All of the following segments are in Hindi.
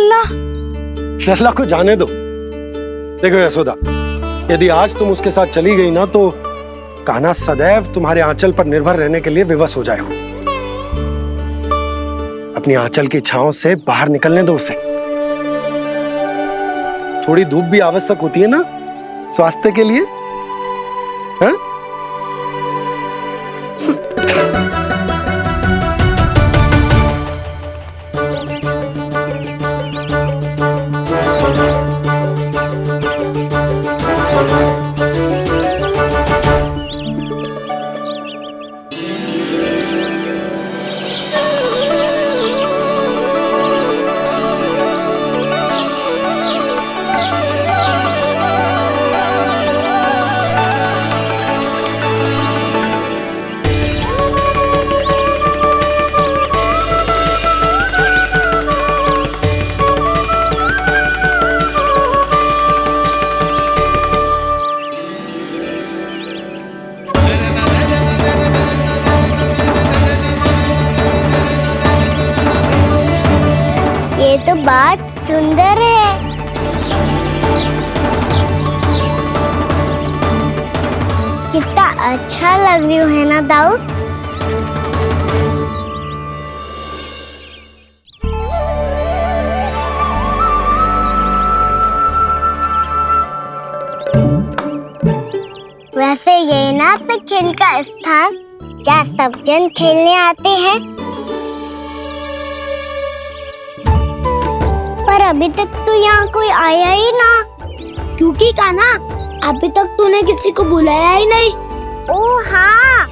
लल्ला? लल्ला को जाने दो। देखो यशोदा, यदि आज तुम उसके साथ चली गई ना तो कान्हा सदैव तुम्हारे आंचल पर निर्भर रहने के लिए विवश हो जाएगा। अपनी आंचल की छांव से बाहर निकलने दो उसे। थोड़ी धूप भी आवश्यक होती है ना स्वास्थ्य के लिए, हैं? ये तो बात सुंदर है। कितना अच्छा लग रही है ना दाऊ? वैसे ये ना पे खेल का स्थान जहाँ सब जन खेलने आते हैं, पर अभी तक तो यहाँ कोई आया ही ना। क्योंकि कान्हा, अभी तक तूने किसी को बुलाया ही नहीं। ओ हाँ,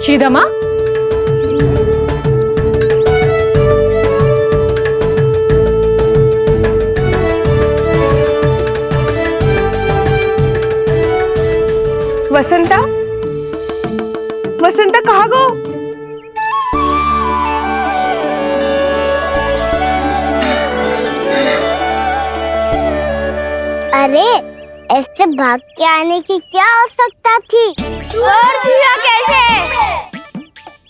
श्रीदमा, वसंता, वसंता कहाँ गो? अरे ऐसे भाग के आने की क्या आवश्यकता थी? और दिया कैसे?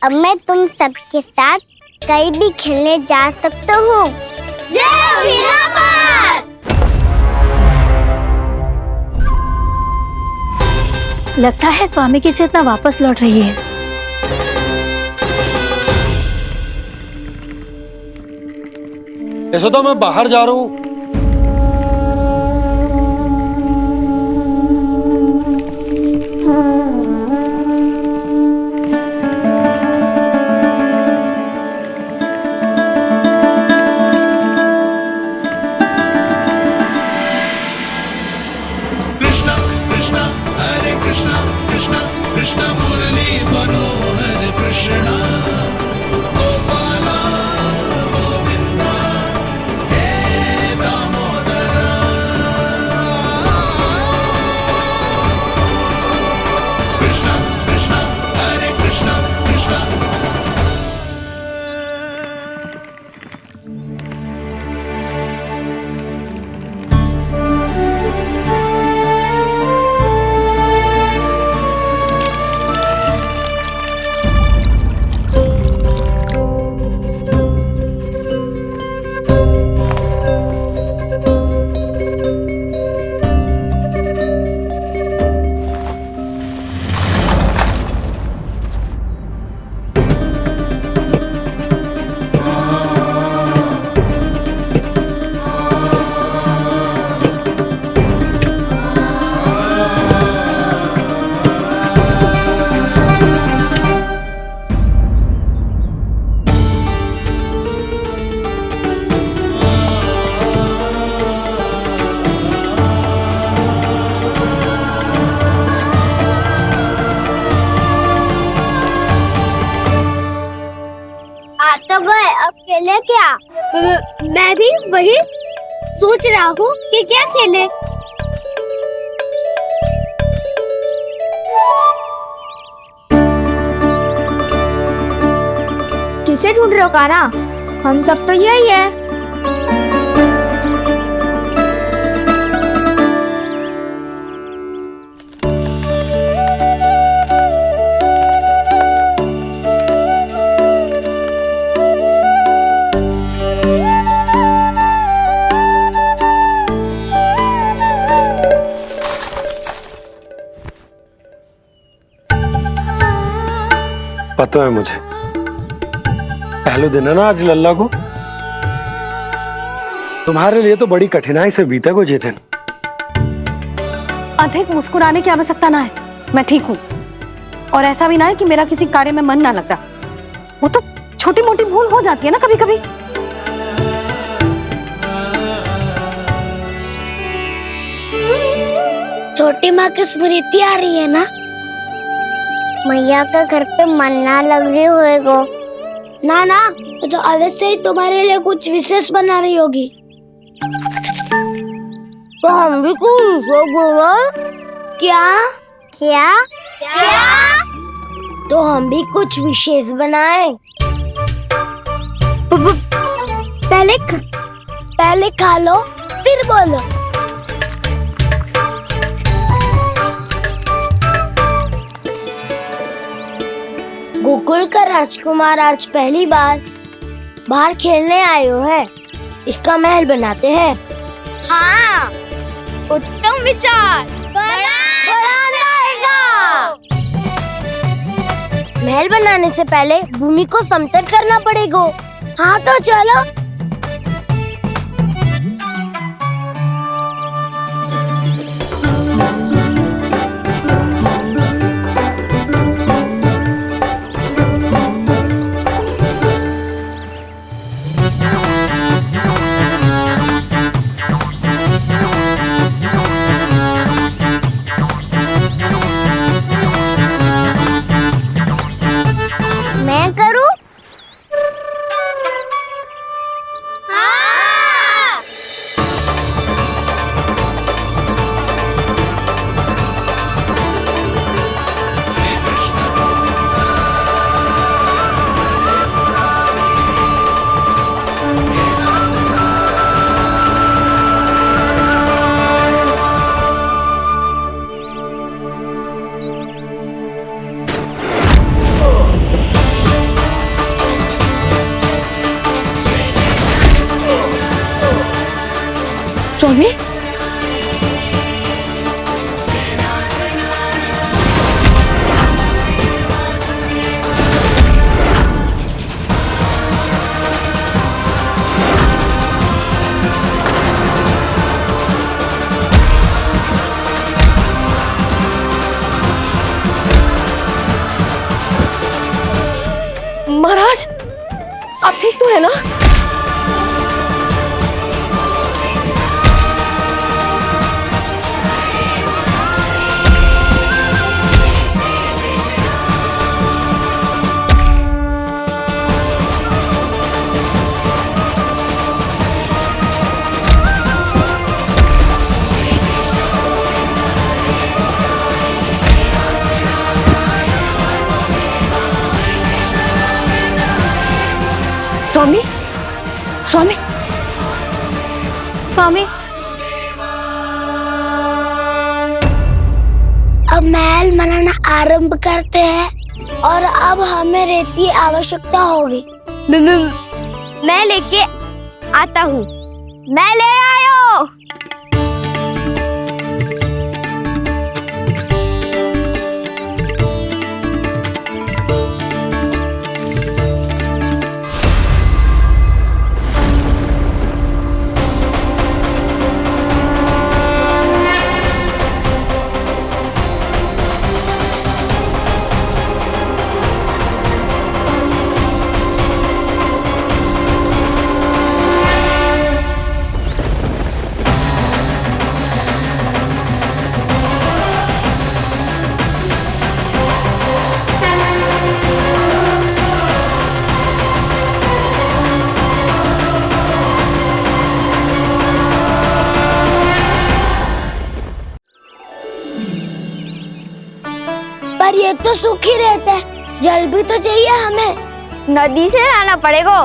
अब मैं तुम सबके साथ कहीं भी खेलने जा सकता हूँ। जय वीरापात! लगता है स्वामी की चेतना वापस लौट रही है। यशोदा, मैं बाहर जा रहा हूँ। आ तो गए, अब खेले क्या? मैं भी वही सोच रहा हूँ कि क्या खेले। किसे ढूंढ रहे हो काना? हम सब तो यही है। पता है मुझे, पहले दिन है ना आज लल्ला को। तुम्हारे लिए तो बड़ी कठिनाई से बीता को ये दिन। अधिक मुस्कुराने की आवश्यकता ना है, मैं ठीक हूँ। और ऐसा भी ना है कि मेरा किसी कार्य में मन ना लगता। वो तो छोटी मोटी भूल हो जाती है ना कभी कभी। छोटी माँ की स्मृति आ रही है ना? मैया का घर पे मन ना लग रही होएगो। ना ना, तो अवश्य ही तुम्हारे लिए कुछ विशेष बना रही होगी। तो हम भी कुछ बोलो। क्या? क्या? तो हम भी कुछ विशेष बनाए। पहले खा लो फिर बोलो। गोकुल का राजकुमार आज पहली बार बाहर खेलने आयो है। इसका महल बनाते हैं। हाँ, उत्तम विचार। महल बनाने से पहले भूमि को समतल करना पड़ेगा। हाँ तो चलो। मैं करूं? स्वामी, महाराज आप ठीक तो है ना? स्वामी, स्वामी, स्वामी, अब महल बनाना आरंभ करते हैं और अब हमें रेत की आवश्यकता होगी। मैं लेके आता हूँ। मैं ले आयो। खेत तो सूखी रहते हैं, जल भी तो चाहिए हमें। नदी से लाना पड़ेगा।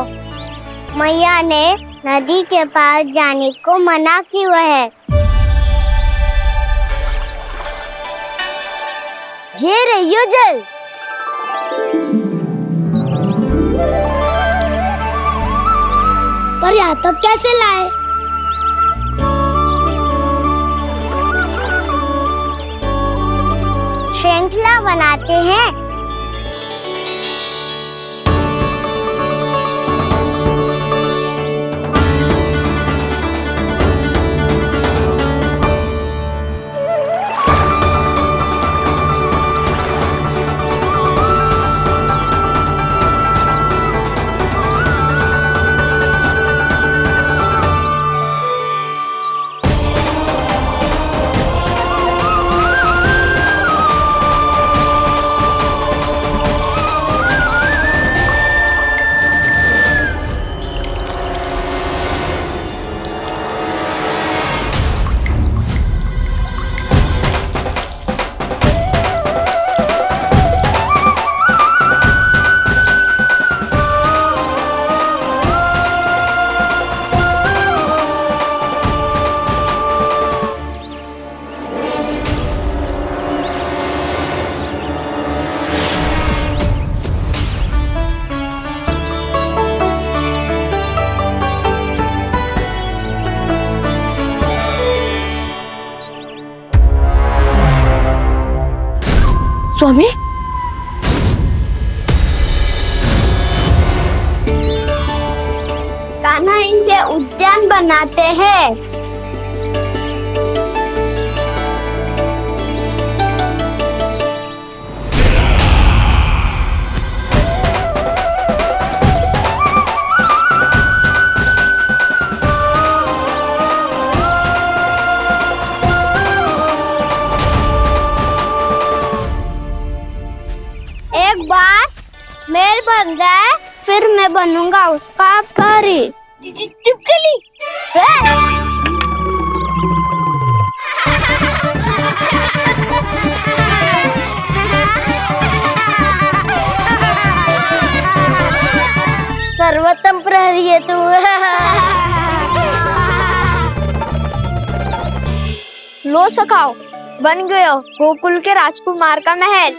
मैया ने नदी के पास जाने को मना किया है। ये रहियो जल। पर यहाँ तक कैसे लाए? श्रृंखला बनाते हैं। स्वामी, कान्हा इनसे उद्यान बनाते हैं। एक बार मेल बन जाए फिर मैं बनूंगा उसका परी। चुपकली। सर्वोत्तम प्रहरी है तू। लो सखाओ, बन गयो गोकुल के राजकुमार का महल।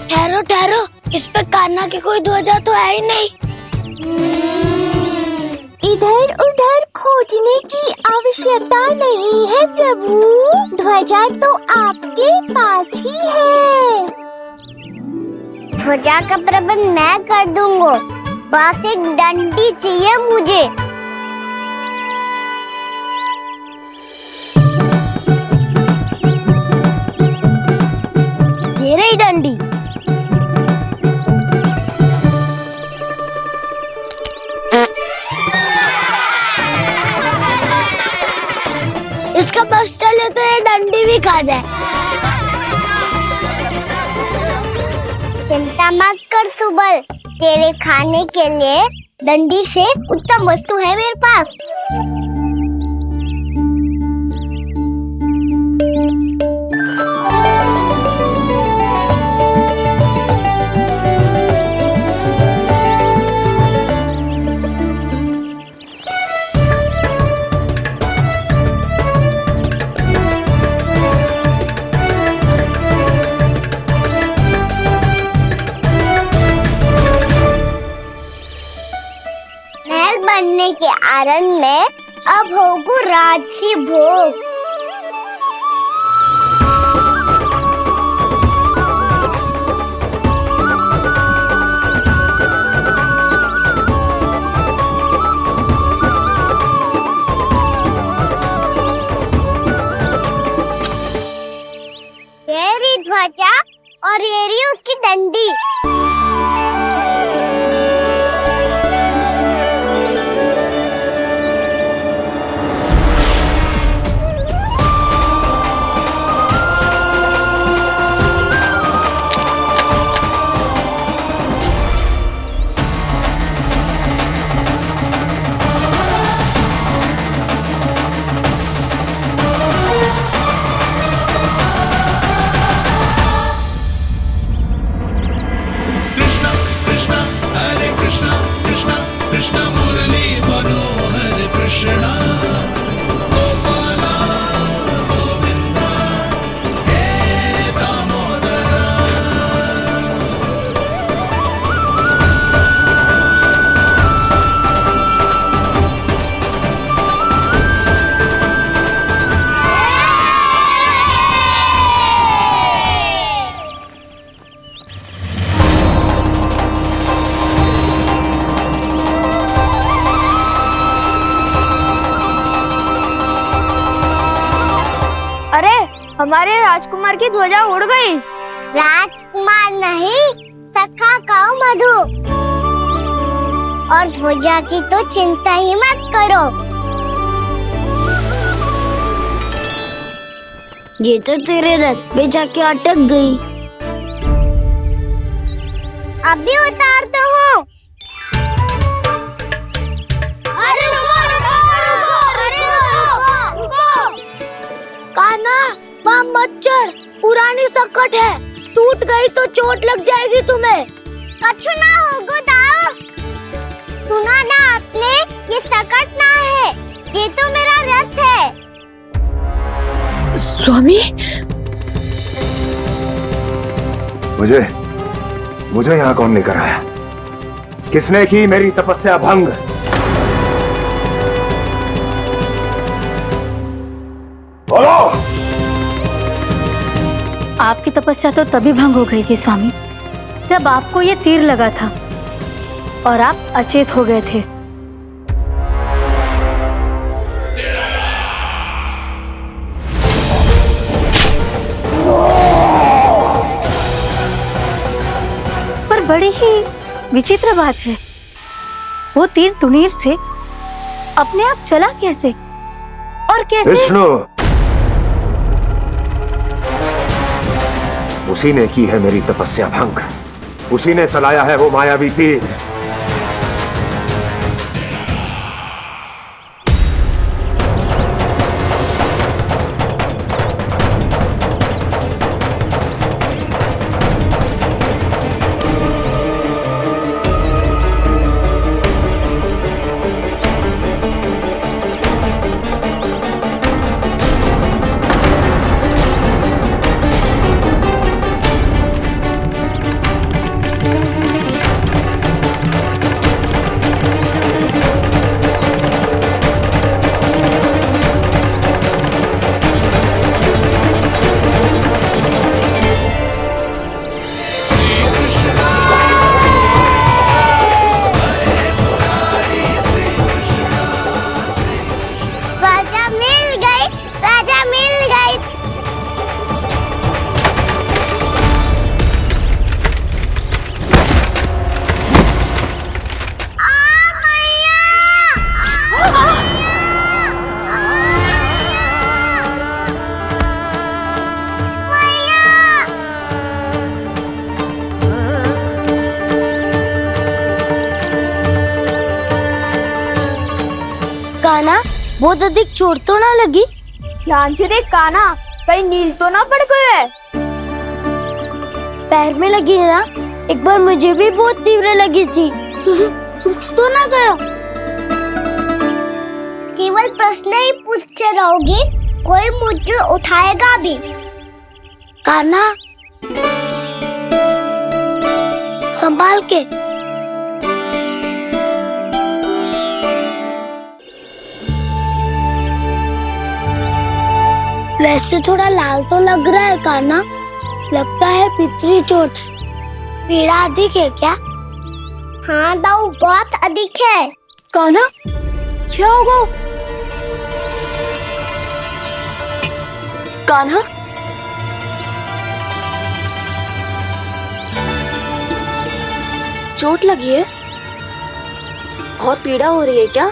ठहरो ठहरो, इस पे कान्हा की कोई ध्वजा तो है ही नहीं। इधर उधर खोजने की आवश्यकता नहीं है प्रभु, ध्वजा तो आपके पास ही है। ध्वजा का प्रबंध मैं कर दूंगा, बस एक डंडी चाहिए मुझे। ये रही डंडी। इसका बस चले तो ये डंडी भी खा जाए। चिंता मत कर सुबल, तेरे खाने के लिए डंडी से उत्तम वस्तु है मेरे पास। बनने के आनंद में अब होगू राजसी भोग। ये रही ध्वजा और ये रही उसकी डंडी। अरे हमारे राजकुमार की ध्वजा उड़ गई। राजकुमार नहीं, सखा कहो मधु। और ध्वजा की तो चिंता ही मत करो। ये तो तेरे रथ पे जाके अटक गई। अभी उतारता हूँ। अरे कान्हा, वहाँ मत चढ़, पुरानी सकट है, टूट गई तो चोट लग जाएगी तुम्हें। कछु ना होगा दाऊ। सुना ना आपने, ये सकट ना है, ये तो मेरा रथ है। स्वामी, मुझे यहाँ कौन लेकर आया? किसने की मेरी तपस्या भंग? बोलो। आपकी तपस्या तो तभी भंग हो गई थी स्वामी, जब आपको ये तीर लगा था और आप अचेत हो गए थे। पर बड़ी ही विचित्र बात है, वो तीर तुनीर से अपने आप चला कैसे और कैसे? विष्णु, उसी ने की है मेरी तपस्या भंग, उसी ने चलाया है वो मायावी तीर। राजा मिल गई। कान्हा, बहुत अधिक चोट तो ना लगी? ध्यान से देख कान्हा, कहीं नील तो ना पड़ गए है। पैर में लगी है ना? एक बार मुझे भी बहुत तीव्र लगी थी। सूझ तो ना गया? केवल प्रश्न ही पूछते रहोगे, कोई मुझे उठाएगा भी। कान्हा, संभाल के। वैसे थोड़ा लाल तो लग रहा है कान्हा, लगता है पितरी चोट। पीड़ा अधिक है क्या? हाँ दाऊ, बहुत अधिक है। कान्हा, क्या होगा? कान्हा, चोट लगी है? बहुत पीड़ा हो रही है क्या?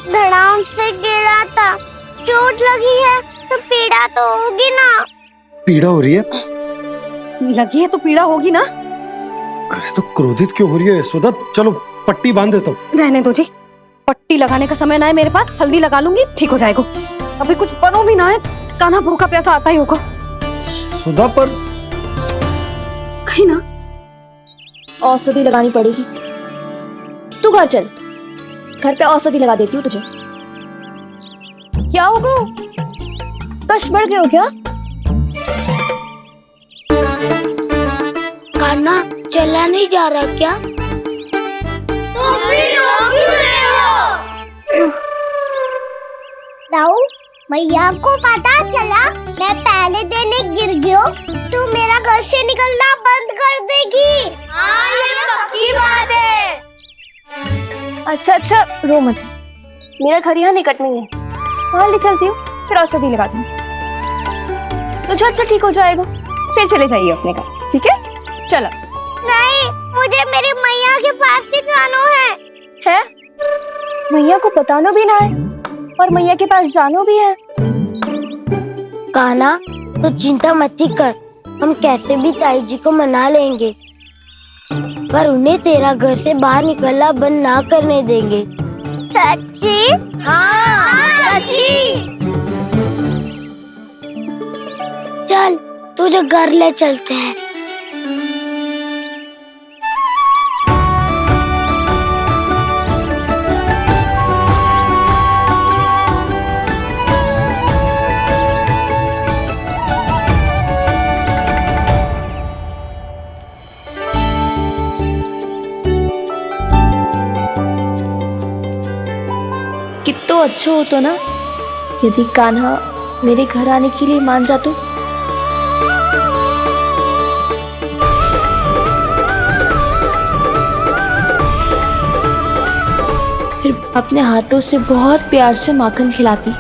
धड़ाम से गिरा था, चोट लगी है तो पीड़ा तो होगी ना। पीड़ा हो रही है? लगी है तो पीड़ा होगी ना। अरे तो क्रोधित क्यों हो रही है यशोदा? चलो पट्टी बांध देता हूँ। रहने दो जी, पट्टी लगाने का समय ना है मेरे पास, हल्दी लगा लूंगी, ठीक हो जाएगा। अभी कुछ बनो भी ना है, कान्हा भूखा प्यासा आता ही होगा। सुधा पर कहीं ना औषधि लगानी पड़ेगी। तू घर चल, घर पे औषधि लगा देती हूँ तुझे। क्या होगा? कष्ट बढ़ गए हो क्या? कान्हा चला नहीं जा रहा क्या? तो फिर रो क्यों रहे हो? ताऊ, मैया को पता चला मैं पहले दिन ही गिर गया तो मेरा घर से निकलना बंद कर देगी। हाँ, ये पक्की बात है। अच्छा रो मत। मेरा घर यहाँ निकट में है, वहाँ ले चलती हूँ, फिर औषधि लगा दूंगी तो झट से ठीक हो जाएगा। फिर चले जाइए अपने घर, ठीक है? चलो। नहीं, मुझे मेरी मैया के पास ही जाना है। मैया को बताना भी ना है और मैया के पास जानो भी है। कान्हा तो चिंता मत ही कर, हम कैसे भी ताई जी को मना लेंगे, पर उन्हें तेरा घर से बाहर निकलना बंद ना करने देंगे। सच्ची? हाँ, सच्ची। चल तुझे घर ले चलते हैं। कितना अच्छा हो तो ना यदि कान्हा मेरे घर आने के लिए मान जा तो। फिर अपने हाथों से बहुत प्यार से माखन खिलाती।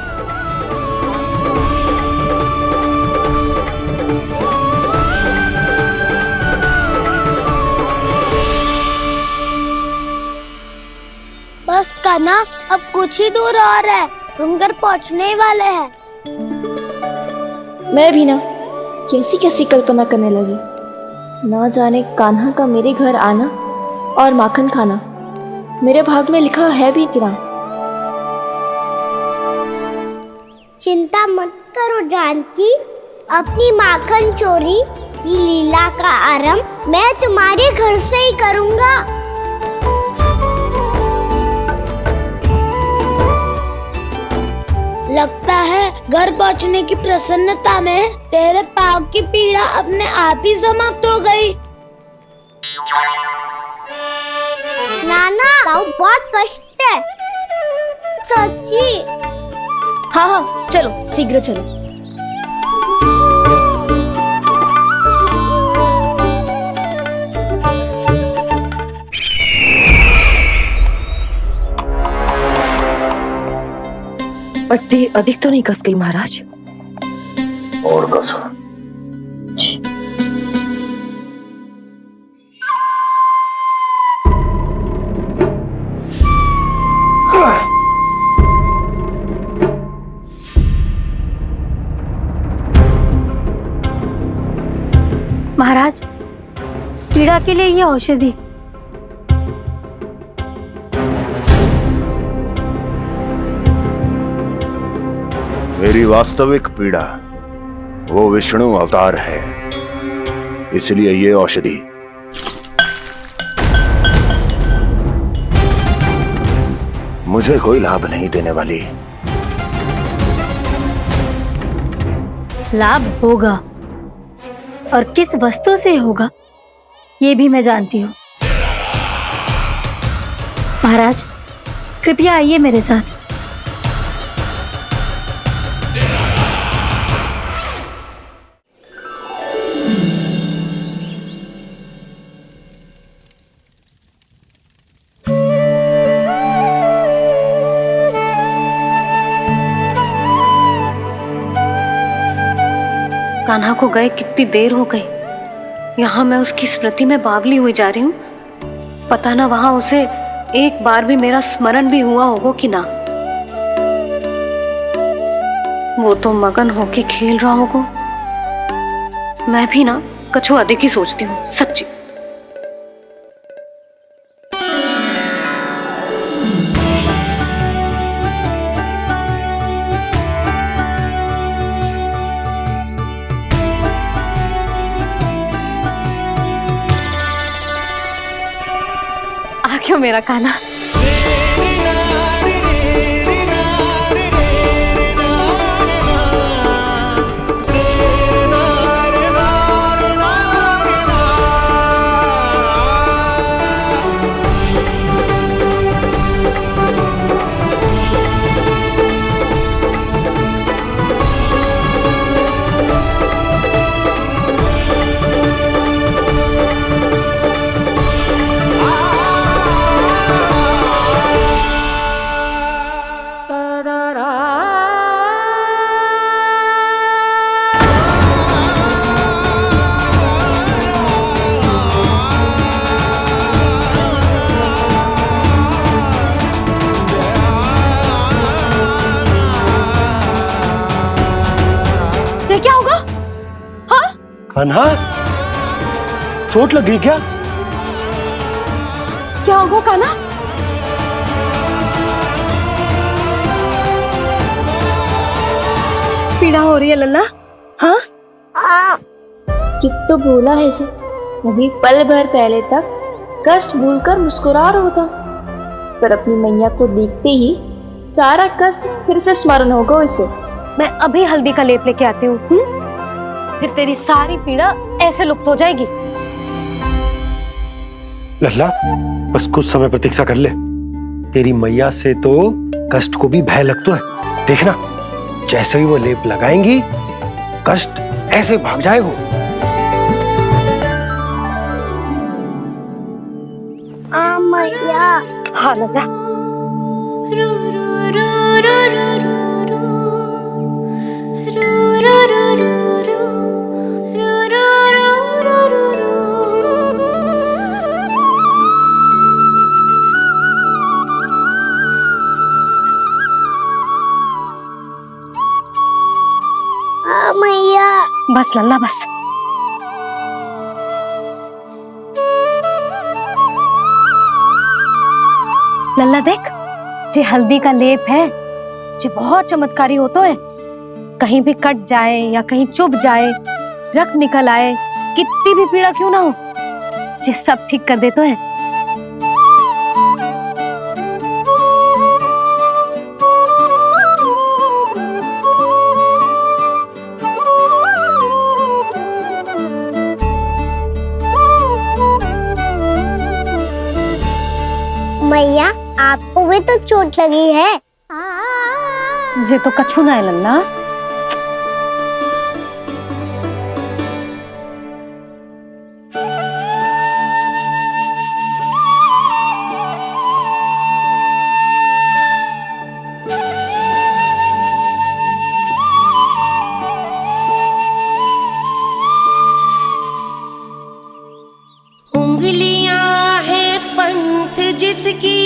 बस कान्हा, अब कुछ ही दूर और है, हम घर पहुँचने ही वाले हैं। मैं भी ना कैसी कैसी कल्पना करने लगी, ना जाने कान्हा का मेरे घर आना और माखन खाना मेरे भाग में लिखा है भी कि ना। चिंता मत करो जानकी, अपनी माखन चोरी की लीला का आरंभ मैं तुम्हारे घर से ही करूँगा। लगता है घर पहुंचने की प्रसन्नता में तेरे पाँव की पीड़ा अपने आप ही समाप्त हो गई। नाना, ताऊ बहुत कष्ट है, सच्ची। हाँ, चलो शीघ्र चलो। पट्टी अधिक तो नहीं कस गई महाराज? और कसो। महाराज, पीड़ा के लिए ये औषधि। मेरी वास्तविक पीड़ा वो विष्णु अवतार है, इसलिए ये औषधि मुझे कोई लाभ नहीं देने वाली। लाभ होगा, और किस वस्तु से होगा ये भी मैं जानती हूँ। महाराज, कृपया आइए मेरे साथ। कान्हा को गए कितनी देर हो गई, यहाँ मैं उसकी स्मृति में बावली हुई जा रही हूँ। पता ना वहां उसे एक बार भी मेरा स्मरण भी हुआ होगा कि ना। वो तो मगन होके खेल रहा होगा। मैं भी ना कछु अधिक ही सोचती हूँ, सच्ची। क्यों मेरा कान्हा? कान्हा, चोट लग गई क्या? क्या होगा कान्हा? पीड़ा हो रही है लल्ला? हाँ कित तो बोला है जी, अभी पल भर पहले तक कष्ट भूलकर मुस्कुरा रहा था, पर अपनी मैया को देखते ही सारा कष्ट फिर से स्मरण होगा उसे। मैं अभी हल्दी का लेप लेके आती हूँ, फिर तेरी सारी पीड़ा ऐसे लुप्त हो जाएगी। लल्ला, बस कुछ समय प्रतीक्षा कर ले। तेरी मैया से तो कष्ट को भी भय लगता है। देखना, जैसे ही वो लेप लगाएंगी, कष्ट ऐसे भाग जाएगा। मैया। हाँ लल्ला। मैया। बस लल्ला बस। लल्ला देख, जे हल्दी का लेप है, जे बहुत चमत्कारी होता है। कहीं भी कट जाए या कहीं चुभ जाए, रक्त निकल आए, कितनी भी पीड़ा क्यों ना हो, जे सब ठीक कर देता है। मैया, आपको भी तो चोट लगी है। जे तो कछु ना है लल्ला। उंगलियां है पंथ जिसकी,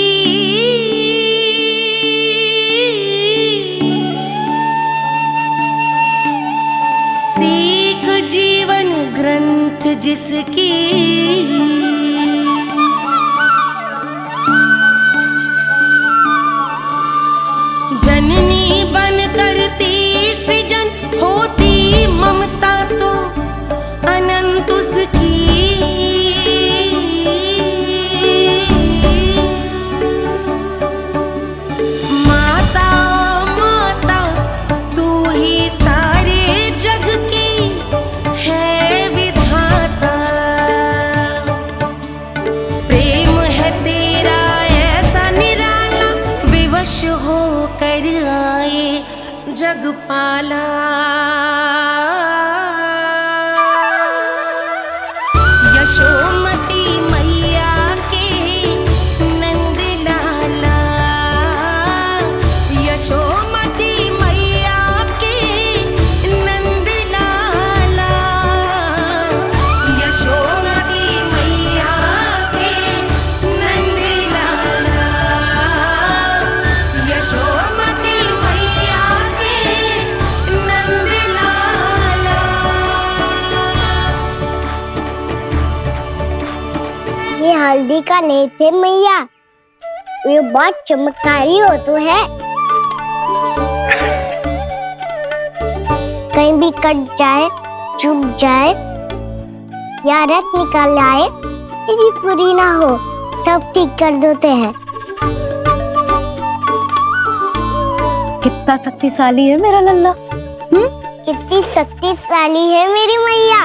सीख जीवन ग्रंथ जिसकी, जननी बन करती सृजन होती ममता तो अनंत उसकी। माता माता तू ही सारे जग की है विधाता, प्रेम है तेरा ऐसा निराला, विवश हो कर आए जग पाला। यशोमती मैया के नंद लाला, यशोमती मैया के नंद लाला, यशोमती मैया के नंद लाला, यशोमती मैया के नंद लाला। ये हल्दी का लेप है मैया, ये बहुत चमत्कारी हो तो है। कहीं भी कट जाए, चुभ जाए या रक्त निकल आए, ये भी पूरी ना हो, सब ठीक कर देते हैं। कितना शक्तिशाली है मेरा लल्ला। कितनी शक्तिशाली है मेरी मैया।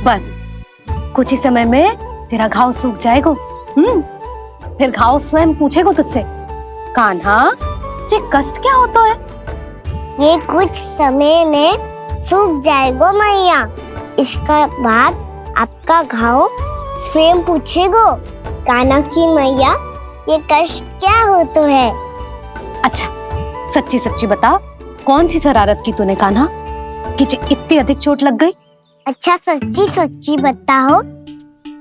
बस कुछ ही समय में तेरा घाव सूख जाएगा। फिर घाव स्वयं पूछेगा तुझसे, कान्हा जे कष्ट क्या होता है? ये कुछ समय में सूख जाएगा मैया। इसका बाद आपका घाव स्वयं पूछेगो, कान्हा की मैया ये कष्ट क्या होता है। अच्छा सच्ची सच्ची बता, कौन सी शरारत की तूने कान्हा कि इतनी अधिक चोट लग गई? अच्छा सच्ची सच्ची बताओ,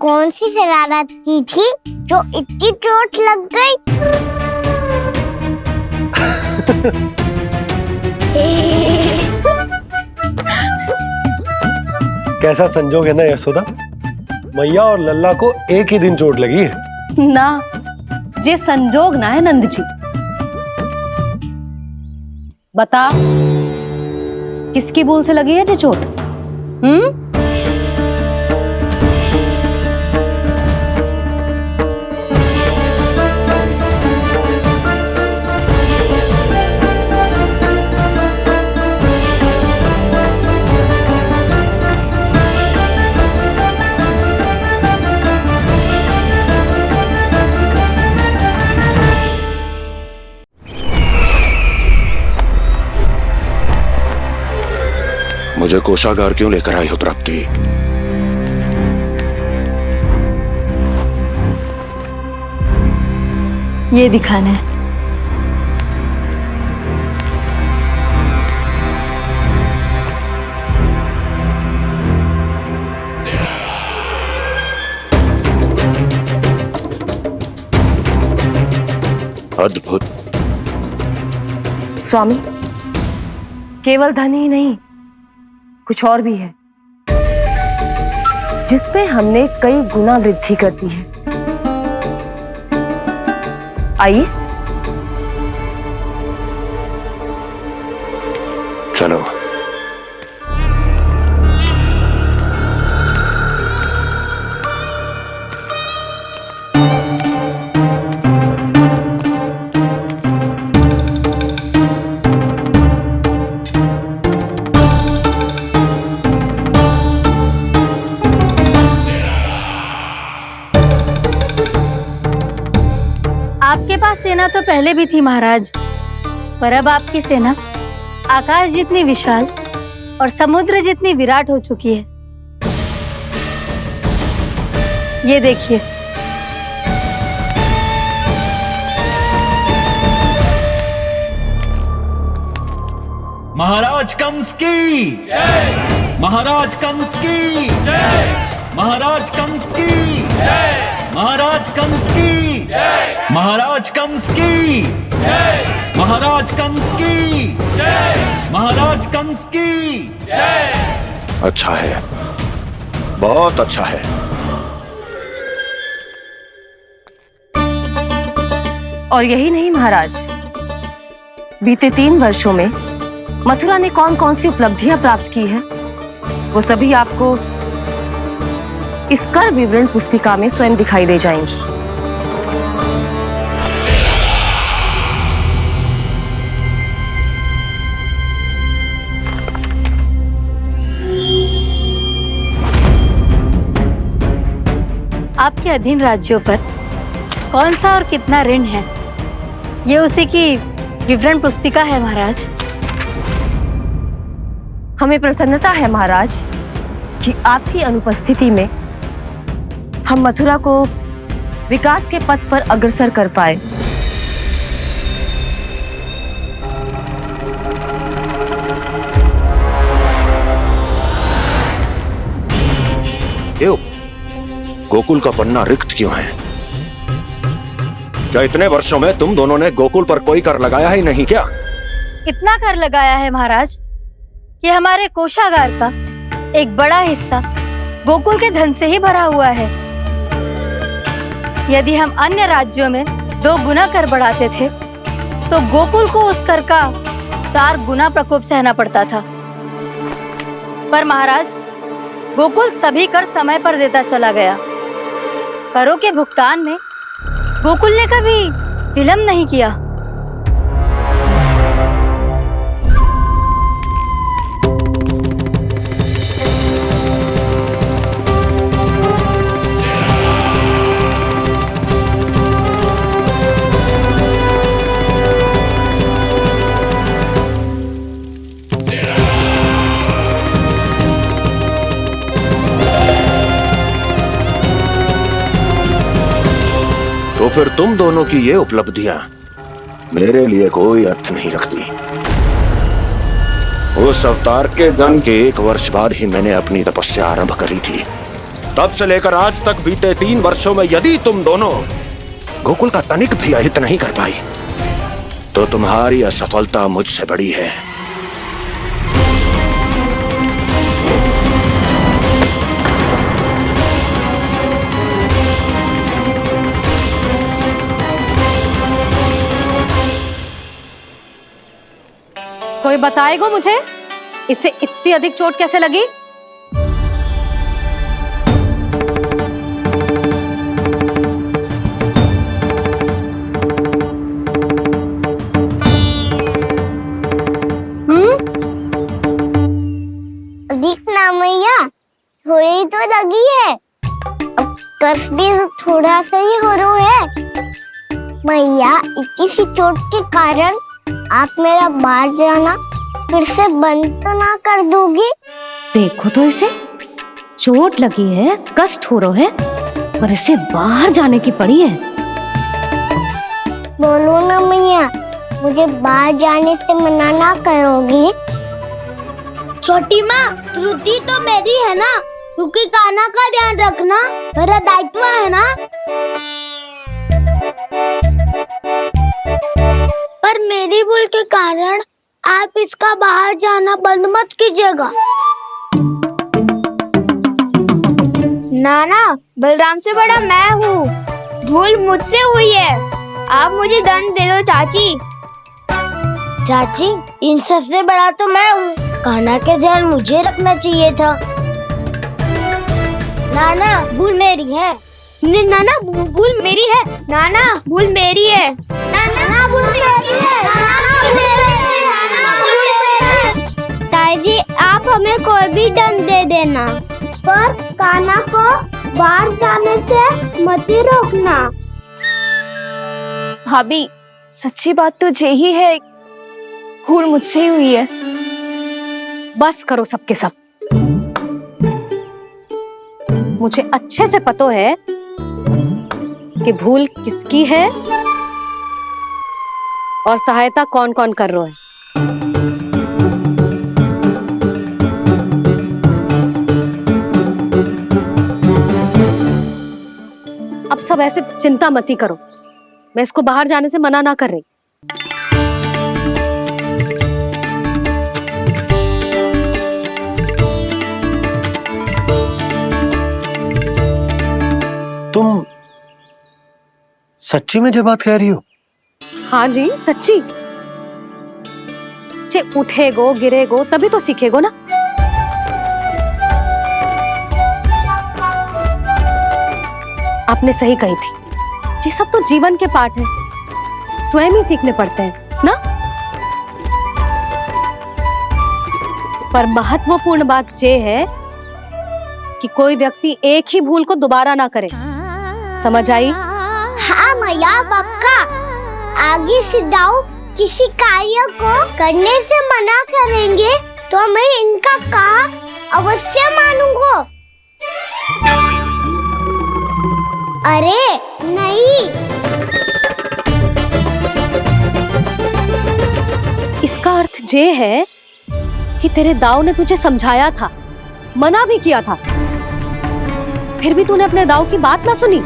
कौन सी शरारत की थी जो इतनी चोट लग गई? कैसा संजोग है ना यशोदा, मैया और लल्ला को एक ही दिन चोट लगी है। ना, ये संजोग ना है नंद जी। बता, किसकी भूल से लगी है ये चोट? मुझे कोषागार क्यों लेकर आई हो प्राप्ति? ये दिखाना है। अद्भुत। स्वामी, केवल धन ही नहीं, कुछ और भी है जिसपे हमने कई गुना वृद्धि कर दी है। आइए चलो। आपके पास सेना तो पहले भी थी महाराज, पर अब आपकी सेना आकाश जितनी विशाल और समुद्र जितनी विराट हो चुकी है। ये देखिए। महाराज कंस की जय। महाराज कंस की जय। महाराज कंस की जय। महाराज कंस की जय। महाराज कंस की जय। महाराज कंस की जय। महाराज कंस की जय। अच्छा है, बहुत अच्छा है। और यही नहीं महाराज, बीते 3 वर्षों में मथुरा ने कौन कौन सी उपलब्धियां प्राप्त की है, वो सभी आपको इस कर विवरण पुस्तिका में स्वयं दिखाई दे जाएंगी। आपके अधीन राज्यों पर कौन सा और कितना ऋण है, ये उसी की विवरण पुस्तिका है महाराज। हमें प्रसन्नता है महाराज कि आपकी अनुपस्थिति में हम मथुरा को विकास के पथ पर अग्रसर कर पाए। क्यों? गोकुल का पन्ना रिक्त क्यों है? क्या इतने वर्षों में तुम दोनों ने गोकुल पर कोई कर लगाया ही नहीं क्या? इतना कर लगाया है महाराज कि हमारे कोषागार का एक बड़ा हिस्सा गोकुल के धन से ही भरा हुआ है। यदि हम अन्य राज्यों में 2 गुना कर बढ़ाते थे तो गोकुल को उस कर का 4 गुना प्रकोप सहना पड़ता था। पर महाराज, गोकुल सभी कर समय पर देता चला गया। करों के भुगतान में गोकुल ने कभी विलंब नहीं किया। तो फिर तुम दोनों की ये उपलब्धियां मेरे लिए कोई अर्थ नहीं रखती। उस अवतार के जन्म के 1 वर्ष बाद ही मैंने अपनी तपस्या आरंभ करी थी। तब से लेकर आज तक बीते 3 वर्षों में यदि तुम दोनों गोकुल का तनिक भी अहित नहीं कर पाई तो तुम्हारी असफलता मुझसे बड़ी है। कोई बताएगा मुझे इसे इतनी अधिक चोट कैसे लगी? दिखना मैया, थोड़ी तो लगी है। अब कष्ट भी थोड़ा सा ही हो रहा है। मैया, इतनी सी चोट के कारण आप मेरा बाहर जाना फिर से बंद तो ना कर दोगी? देखो तो इसे, चोट लगी है, कष्ट हो रहा है, पर इसे बाहर जाने की पड़ी है। बोलो ना मैया, मुझे बाहर जाने से मना ना करोगी? छोटी माँ, त्रुटि तो मेरी है ना, क्योंकि कान्हा का ध्यान रखना मेरा दायित्व है ना। पर मेरी भूल के कारण आप इसका बाहर जाना बंद मत कीजिएगा। नाना, बलराम से बड़ा मैं हूँ, भूल मुझसे हुई है, आप मुझे दंड दे दो चाची। चाची, इन सबसे बड़ा तो मैं हूँ, कान्हा के ध्यान मुझे रखना चाहिए था। नाना, भूल मेरी है। नाना, भूल मेरी है। नाना, भूल मेरी है। नाना, भूल मेरी है। नाना, भूल मेरी है। नाना, भूल मेरी है। ताई जी, आप हमें कोई भी दंड दे देना, पर कान्हा को बाहर जाने से मत ही रोकना। भाभी, सच्ची बात तो यही है, भूल मुझसे ही हुई है। बस करो सबके सब। मुझे अच्छे से पता है कि भूल किसकी है और सहायता कौन कौन कर रहा है। अब सब ऐसे चिंता मत ही करो, मैं इसको बाहर जाने से मना ना कर रही। तुम सच्ची में जो बात कह रही हो? हाँ जी, सच्ची। जे उठेगो गिरेगो तभी तो सीखेगो ना। आपने सही कही थी, ये सब तो जीवन के पाठ है, स्वयं ही सीखने पड़ते हैं ना। पर महत्वपूर्ण बात ये है कि कोई व्यक्ति एक ही भूल को दोबारा ना करे, समझ आई? हाँ मैया, पक्का। आगे से जाओ किसी कार्य को करने से मना करेंगे तो मैं इनका कहा अवश्य मानूंगा। अरे नहीं, इसका अर्थ ये है कि तेरे दाऊ ने तुझे समझाया था, मना भी किया था, फिर भी तूने अपने दाऊ की बात ना सुनी।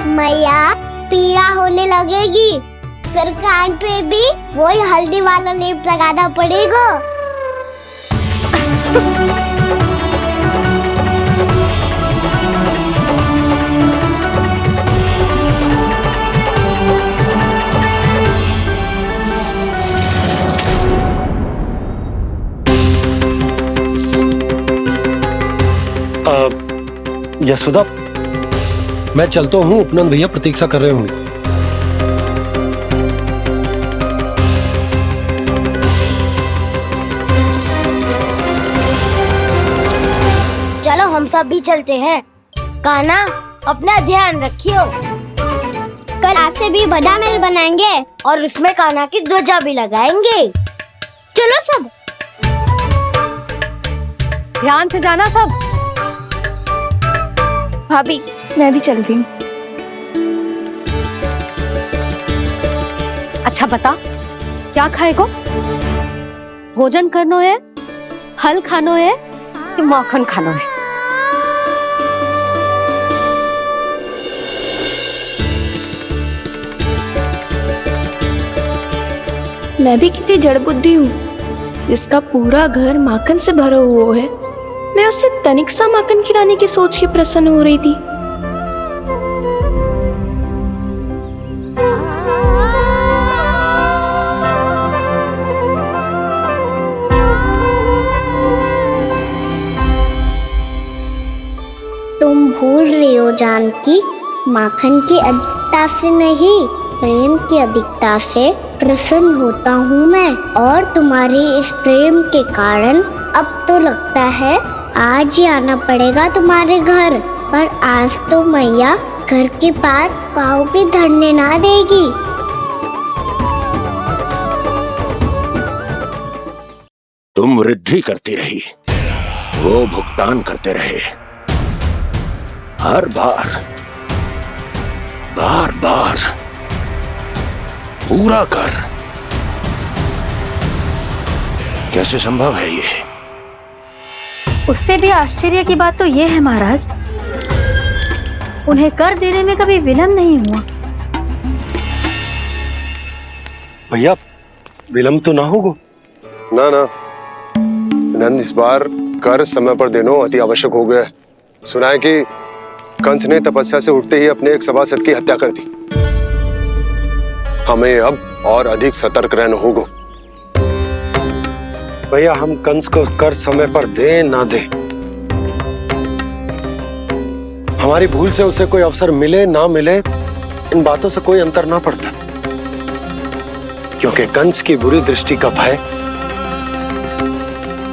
मैया, पीड़ा होने लगेगी, फिर कान पे भी वही हल्दी वाला लेप लगाना पड़ेगा। यशोदा, मैं चलता हूँ, उपनंद भैया प्रतीक्षा कर रहे होंगे। चलो हम सब भी चलते हैं। कान्हा, अपना ध्यान रखियो। कल आपसे भी बड़ा महल बनाएंगे और उसमें कान्हा की ध्वजा भी लगाएंगे। चलो सब। ध्यान से जाना सब। भाभी, मैं भी चलती हूँ। अच्छा बता, क्या खाएगो? भोजन करनो है, फल खानो है कि माखन खानो है? मैं भी कितनी जड़ बुद्धि हूँ जिसका पूरा घर माखन से भरा हुआ है। मैं उससे तनिक सा माखन खिलाने की सोच के प्रसन्न हो रही थी। तुम भूल रही हो जानकी, माखन की अधिकता से नहीं, प्रेम की अधिकता से प्रसन्न होता हूँ मैं। और तुम्हारे इस प्रेम के कारण अब तो लगता है आज ही आना पड़ेगा तुम्हारे घर। पर आज तो मैया घर के पार पाँव भी धरने ना देगी। तुम वृद्धि करती रही, वो भुगतान करते रहे। हर बार बार बार पूरा कर। कैसे संभव है ये? उससे भी आश्चर्य की बात तो ये है महाराज, उन्हें कर देने में कभी विलंब नहीं हुआ। भैया विलंब तो ना होगा? ना ना नंद, इस बार कर समय पर देना अति आवश्यक हो गया है। सुना है कि कंस ने तपस्या से उठते ही अपने एक सभासद की हत्या कर दी। हमें अब और अधिक सतर्क रहना होगा। भैया हम कंस को कर समय पर दे ना दे, हमारी भूल से उसे कोई अवसर मिले ना मिले, इन बातों से कोई अंतर ना पड़ता। क्योंकि कंस की बुरी दृष्टि का भय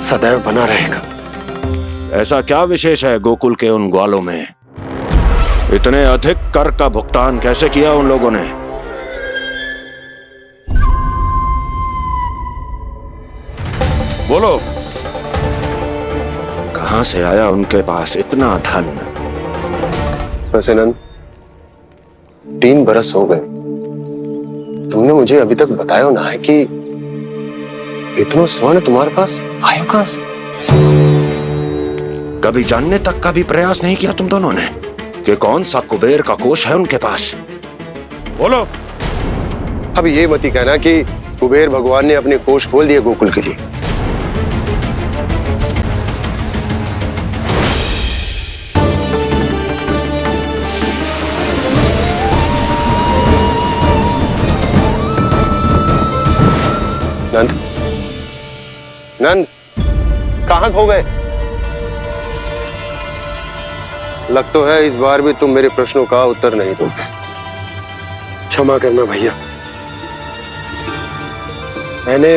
सदैव बना रहेगा। ऐसा क्या विशेष है गोकुल के उन ग्वालों में? इतने अधिक कर का भुगतान कैसे किया उन लोगों ने? बोलो, कहां से आया उनके पास इतना धन? वैसे नंद, 3 बरस हो गए, तुमने मुझे अभी तक बताया ना है कि इतना स्वर्ण तुम्हारे पास आया कहां से? कभी जानने तक का भी प्रयास नहीं किया तुम दोनों ने कि कौन सा कुबेर का कोष है उनके पास? बोलो। अब ये मत ही कहना कि कुबेर भगवान ने अपने कोष खोल दिए गोकुल के लिए। नंद, नंद, कहां खो गए? लग तो है इस बार भी तुम मेरे प्रश्नों का उत्तर नहीं दोगे। क्षमा करना भैया, मैंने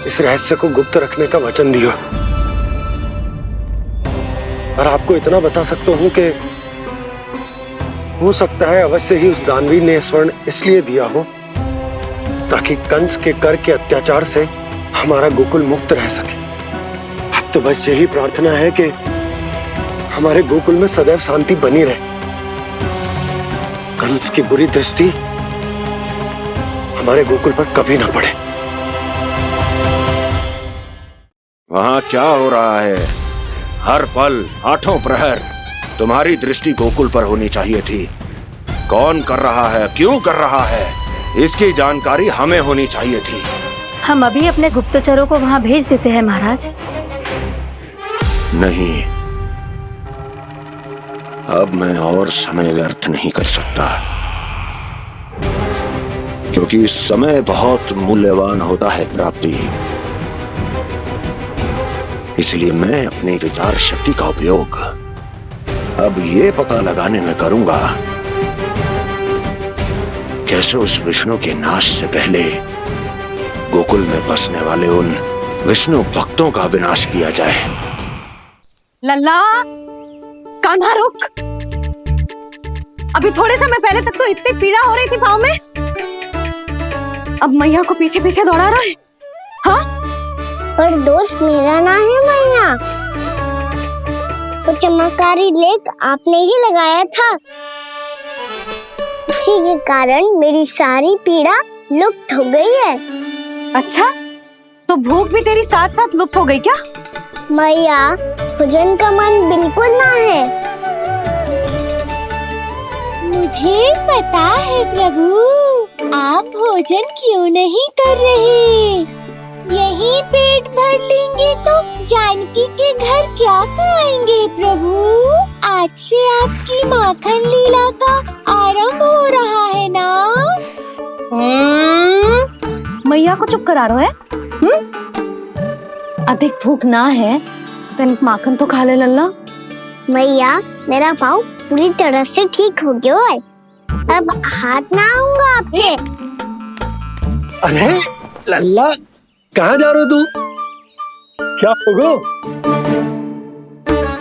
इस रहस्य को गुप्त रखने का वचन दिया। और आपको इतना बता सकता हूं कि हो सकता है अवश्य ही उस दानवीर ने स्वर्ण इसलिए दिया हो ताकि कंस के कर के अत्याचार से हमारा गोकुल मुक्त रह सके। अब तो बस यही प्रार्थना है कि हमारे गोकुल में सदैव शांति बनी रहे, कंस की बुरी दृष्टि हमारे गोकुल पर कभी ना पड़े। वहां क्या हो रहा है? हर पल, आठों प्रहर तुम्हारी दृष्टि गोकुल पर होनी चाहिए थी। कौन कर रहा है, क्यों कर रहा है, इसकी जानकारी हमें होनी चाहिए थी। हम अभी अपने गुप्तचरों को वहां भेज देते हैं महाराज। नहीं, अब मैं और समय व्यर्थ नहीं कर सकता, क्योंकि समय बहुत मूल्यवान होता है प्राप्ति। इसलिए मैं अपनी विचार शक्ति का उपयोग अब ये पता लगाने में करूंगा कैसे उस विष्णु के नाश से पहले गोकुल में बसने वाले उन विष्णु भक्तों का विनाश किया जाए। लल्ला, कान्हा रुक। अभी थोड़े समय पहले तक तो इतनी पीड़ा हो रही थी पाँव में, अब मैया को पीछे पीछे दौड़ा रहा है। हाँ? पर दोष मेरा ना है मैया, तो चमत्कारी लेख आपने ही लगाया था। उसी के कारण मेरी सारी पीड़ा लुप्त हो गई है। अच्छा, तो भूख भी तेरी साथ साथ लुप्त हो गई क्या? मैया, भोजन का मन बिल्कुल ना है। मुझे पता है प्रभु, आप भोजन क्यों नहीं कर रहे। यही पेट भर लेंगे तो जानकी के घर क्या खाएंगे प्रभु। आज से आपकी माखन लीला का आरंभ हो रहा है ना। मैया को चुप करा रहे है? अधिक भूख ना है तो तनिक माखन तो खा ले लल्ला। मैया, मेरा पाँव पूरी तरह से ठीक हो गया है। अब हाथ ना आऊंगा आपके। अरे लल्ला, कहाँ जा रहे हो तू? क्या होगो?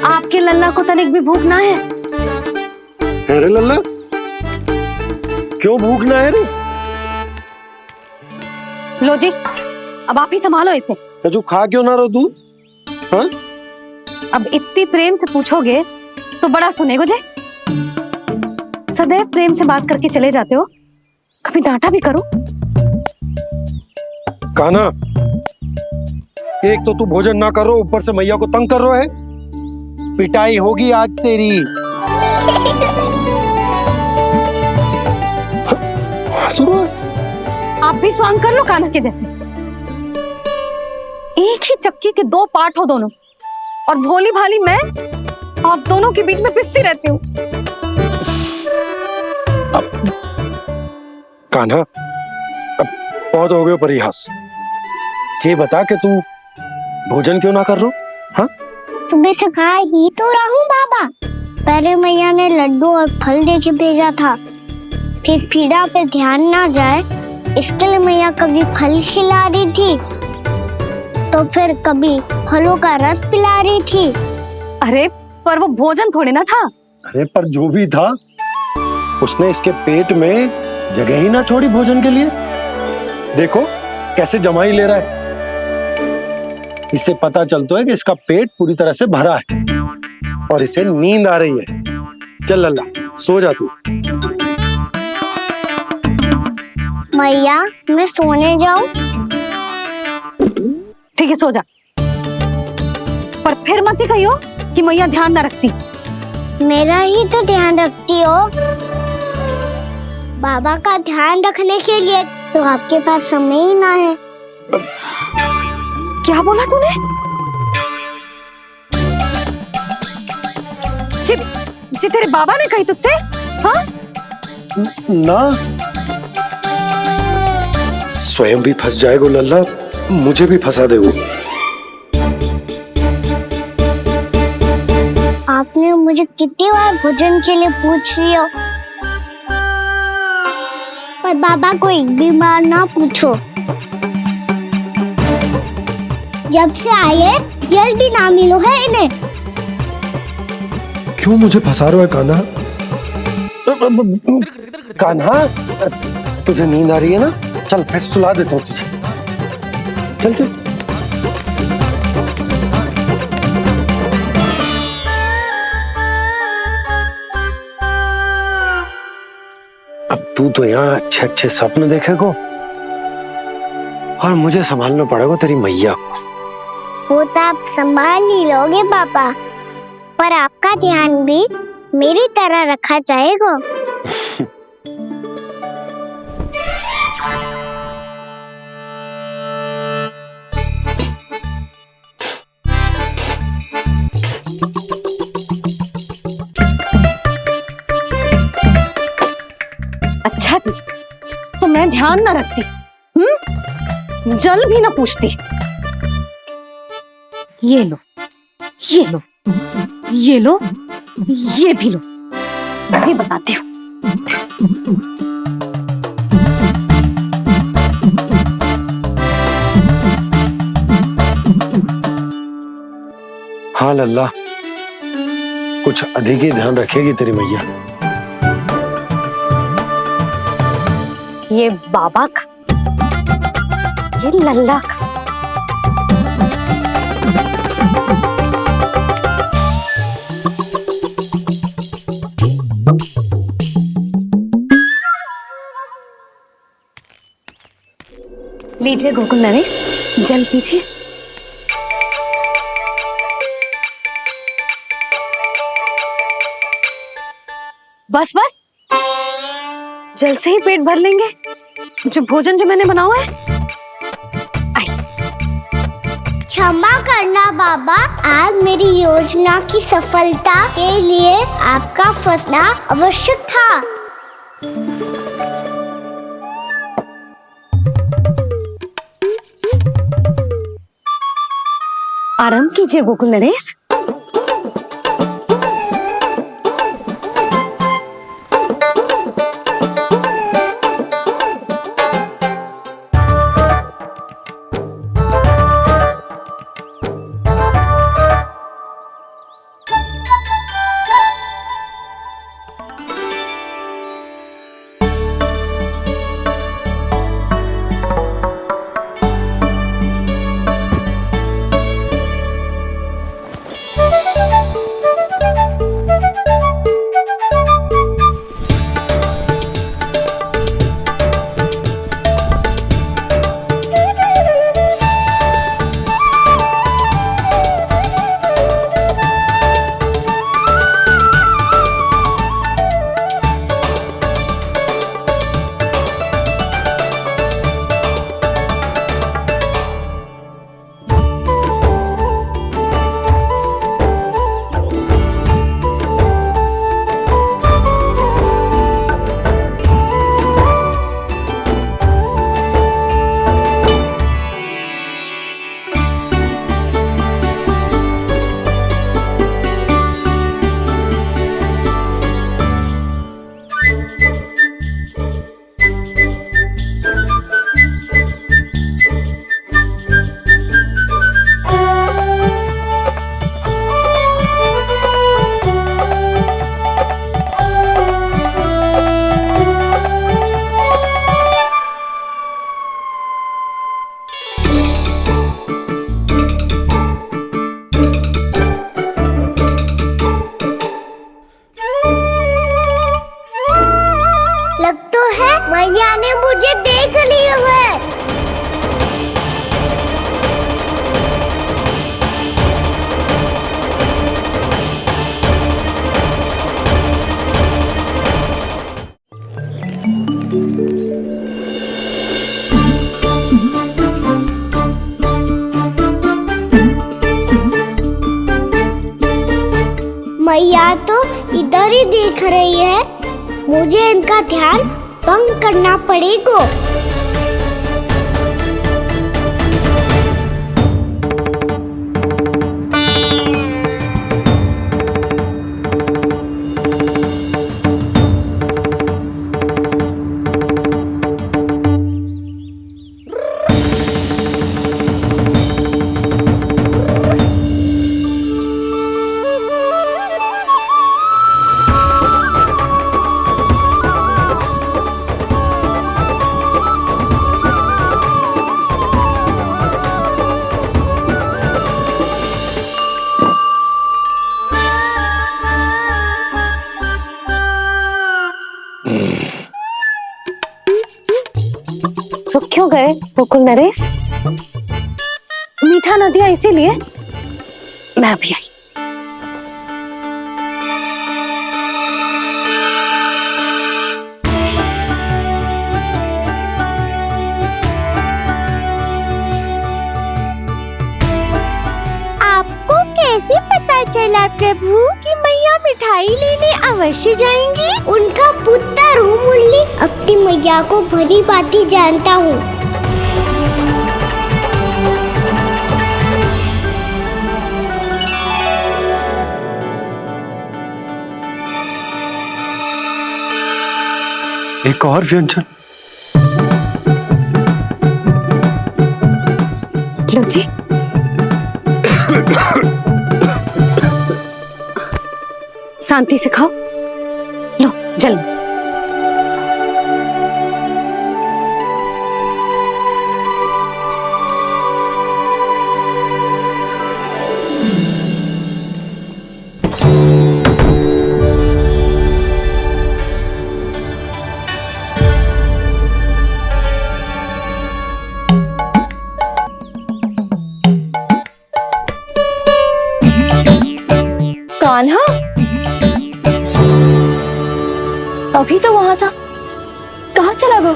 आपके लल्ला को तनिक भी भूख ना है? अरे लल्ला, क्यों भूख ना है रे? लो जी, अब आप ही संभालो इसे। तू खा क्यों ना रहो तू? हाँ? अब इतनी प्रेम से पूछोगे तो बड़ा सुनेगो जे। सदैव प्रेम से बात करके चले जाते हो, कभी डांटा भी करो। कान्हा, एक तो तू भोजन ना कर रहा, ऊपर से मैया को तंग कर रहा है। पिटाई होगी आज तेरी। आप भी स्वांग कर लो कान्हा के जैसे। एक ही चक्की के दो पार्ट हो दोनों, और भोली भाली मैं आप दोनों के बीच में पिसती रहती हूँ। कान्हा, अब बहुत हो गए परिहास। ये बता कि तू भोजन क्यों ना कर रहा? हाँ? सुबह से खा ही तो रहा हूँ बाबा। पहले मैया ने लड्डू और फल दे के भेजा था, फिर पीड़ा पे ध्यान ना जाए इसके लिए मैया कभी फल खिला रही थी तो फिर कभी फलों का रस पिला रही थी। अरे पर वो भोजन थोड़े ना था। अरे पर जो भी था, उसने इसके पेट में जगह ही ना छोड़ी भोजन के लिए। देखो कैसे जमाई ले रहा है। इससे पता चलता है कि इसका पेट पूरी तरह से भरा है और इसे नींद आ रही है। चल लल्ला, सो जा तू। मैया, मैं सोने जाऊं? ठीक है, सो जा। पर फिर मत ही कहियो कि मैया ध्यान ना रखती। मेरा ही तो ध्यान रखती हो। बाबा का ध्यान रखने के लिए तो आपके पास समय ही ना है। क्या बोला तूने? जी तेरे बाबा ने कही तुझसे? हाँ? ना, स्वयं भी फंस जाएगो लल्ला, मुझे भी फंसा देगो। आपने मुझे कितनी बार भोजन के लिए पूछ लिया, पर बाबा को एक भी बार ना पूछो। जब से आए जल भी ना मिलो है इन्हें। क्यों मुझे फंसा रहा है कान्हा? कान्हा, तुझे नींद आ रही है ना? चल मैं सुला देता हूँ तुझे। चल चल। अब तू तो यहाँ अच्छे अच्छे सपने देखेगो और मुझे संभालना पड़ेगा तेरी मैया को। वो तो आप संभाल ही लोगे पापा, पर आपका ध्यान भी मेरी तरह रखा जाएगा। अच्छा जी, तो मैं ध्यान ना रखती, जल भी ना पूछती। ये लो, ये लो, ये लो, ये भी लो, मैं भी बताती हूँ। हाँ लल्ला, कुछ अधिक ही ध्यान रखेगी तेरी मैया। ये बाबा का, ये लल्ला का। लीजिए गोकुल नरेश, जल पीजिए। बस बस, जल से ही पेट भर लेंगे। जो भोजन जो मैंने बनाया है। क्षमा करना बाबा, आज मेरी योजना की सफलता के लिए आपका फंसना आवश्यक था। आराम कीजिए गोकुल नरेश। मैया ने मुझे देख लिया है। मैया तो इधर ही देख रही है, मुझे इनका ध्यान भंग करना पड़ेगा। रुक क्यों गए गोकुल नरेश? मीठा न दिया इसीलिए मैं अभी आई। आपको कैसे पता चला प्रभु कि मैया मिठाई लेने अवश्य जाएंगी? उनका पुत्र हूँ मुरली, अपनी मैया को भली भांति जानता हूँ। एक और व्यंजन। लो जी। शांति से खाओ। लो जल। कान्हा अभी तो वहां था, कहाँ चला गया?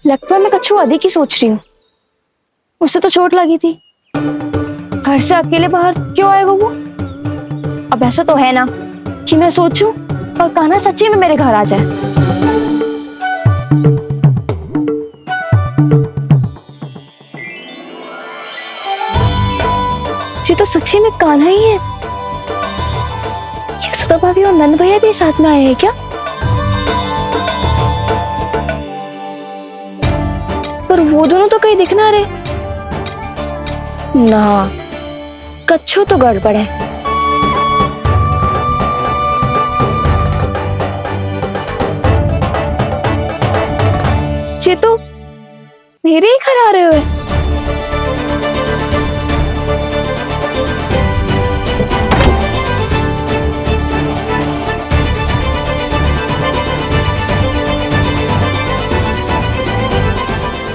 लगता है मैं कच्छू आदि की सोच रही हूँ। उसे तो चोट लगी थी, घर से अकेले बाहर क्यों आएगा वो? अब ऐसा तो है ना कि मैं सोचूं और कान्हा सच्ची में मेरे घर आ जाए। ये तो सच्ची में कान्हा ही है। यशोदा भाभी और नंद भैया भी साथ में आए हैं क्या? पर वो दोनों तो कहीं दिख ना रहे। ना, कच्छू तो गड़बड़ है। ये तो मेरे ही घर आ रहे हुए।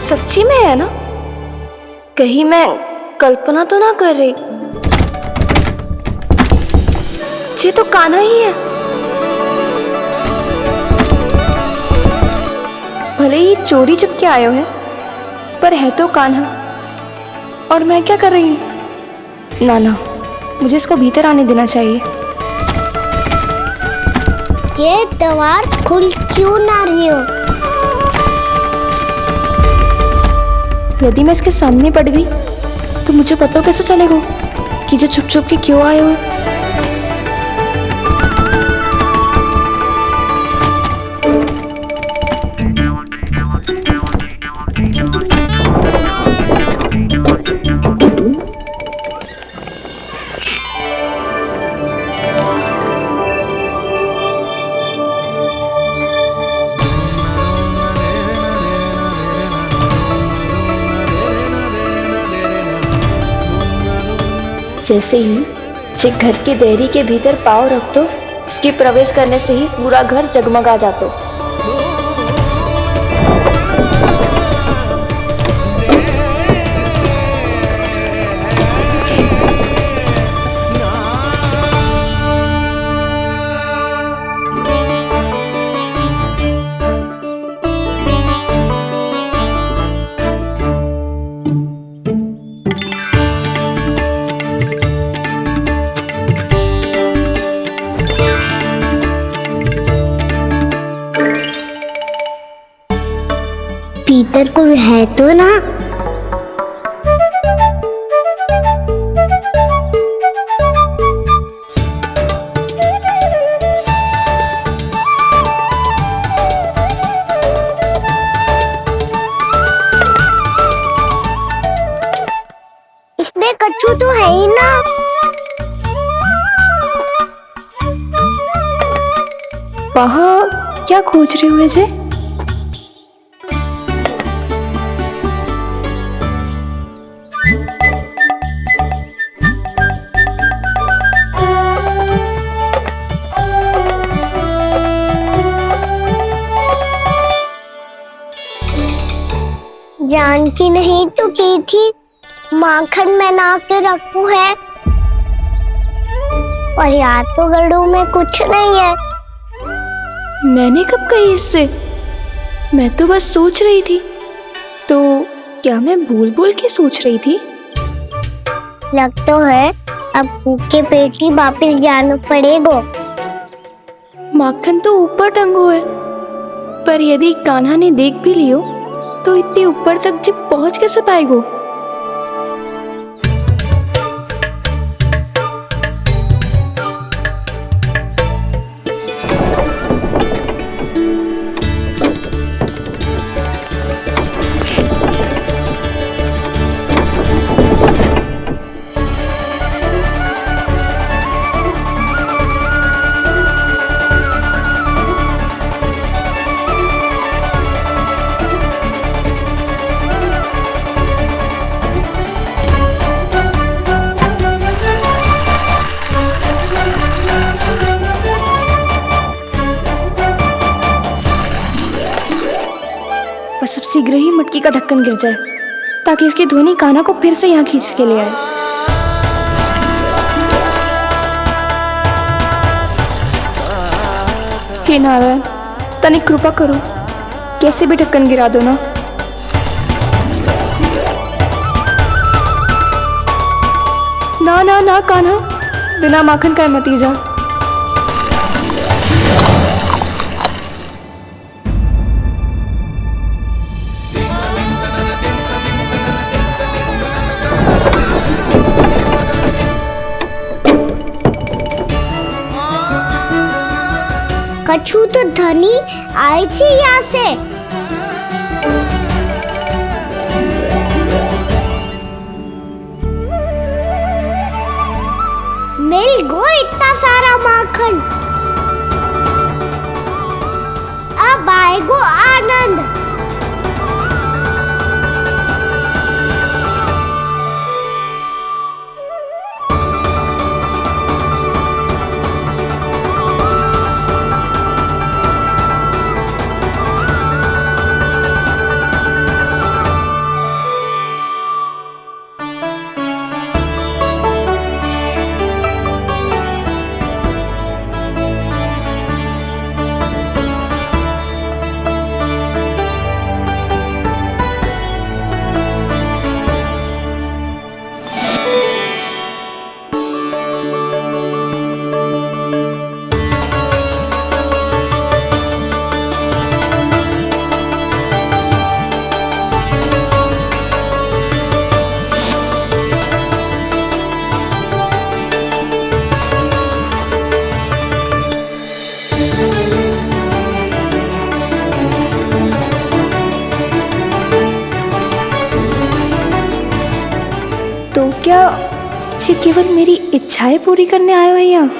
सच्ची में है ना? कहीं मैं कल्पना तो ना कर रही? ये तो कान्हा ही है। भले ही चोरी चुपके आए हो है, पर है तो कान्हा। और मैं क्या कर रही हूँ? ना ना, मुझे इसको भीतर आने देना चाहिए। ये दीवार खुल क्यों ना रही हो? यदि मैं इसके सामने पड़ गई तो मुझे पता कैसे चलेगा कि ये छुप छुप के क्यों आए हुए? जैसे ही ये घर की देहरी के भीतर पाँव रख दो, इसके प्रवेश करने से ही पूरा घर जगमगा जातो। भीतर कोई है तो ना? इसमें कच्छू तो है ही ना। वहाँ क्या खोज रहे हुए जे? जानती नहीं तो की थी माखन में ना के रखू है, और यार तो गड़ू में कुछ नहीं है। मैंने कब कही इससे? मैं तो बस सोच रही थी। तो क्या मैं भूल भूल के सोच रही थी? लग तो है अब भूखे पेट ही वापिस जाना पड़ेगा। माखन तो ऊपर टंगो है, पर यदि कान्हा ने देख भी लियो तो इतने ऊपर तक जब पहुंच कैसे पाएगो? बस अब शीघ्र ही मटकी का ढक्कन गिर जाए ताकि इसकी ध्वनि कान्हा को फिर से यहाँ खींच के ले आए। हे नारायण, तनिक कृपा करो, कैसे भी ढक्कन गिरा दो ना। ना ना ना कान्हा, बिना माखन का मत ही जा। कछु तो धनी आई थी यहाँ से। मिल गो इतना सारा माखन। अब आएगो आनंद। तो क्या ये केवल मेरी इच्छाएं पूरी करने आए हो यहाँ?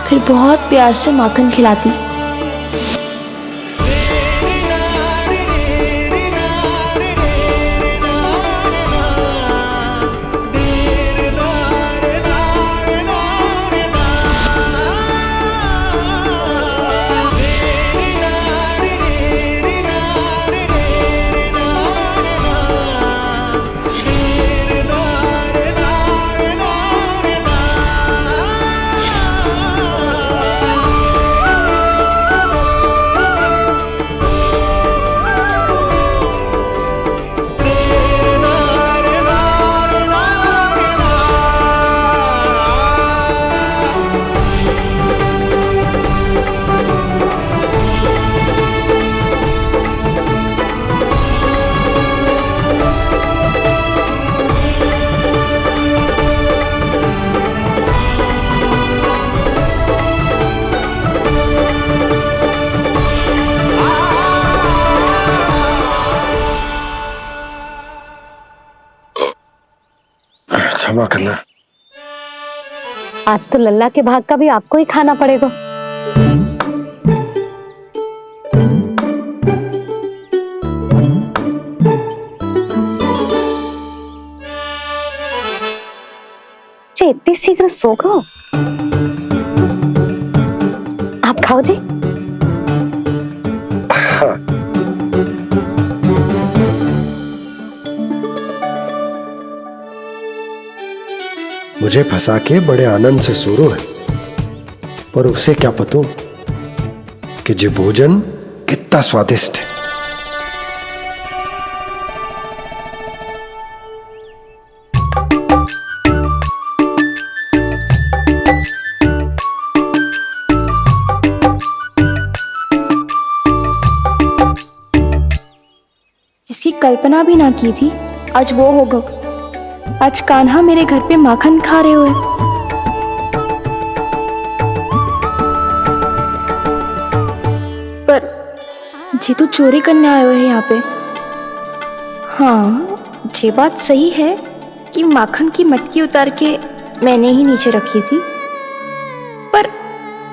फिर बहुत प्यार से माखन खिलाती। क्षमा करना। आज तो लल्ला के भाग का भी आपको ही खाना पड़ेगा। इतनी शीघ्र सो गो? आप खाओ जी। हाँ। मुझे फंसा के बड़े आनंद से सो रो है, पर उसे क्या पता कि ये भोजन कितना स्वादिष्ट है। जिसकी कल्पना भी ना की थी, आज वो होगा। आज कान्हा मेरे घर पे माखन खा रहे हुए। जी तो चोरी करने आए हुए हैं यहाँ पे। हाँ, ये बात सही है कि माखन की मटकी उतार के मैंने ही नीचे रखी थी, पर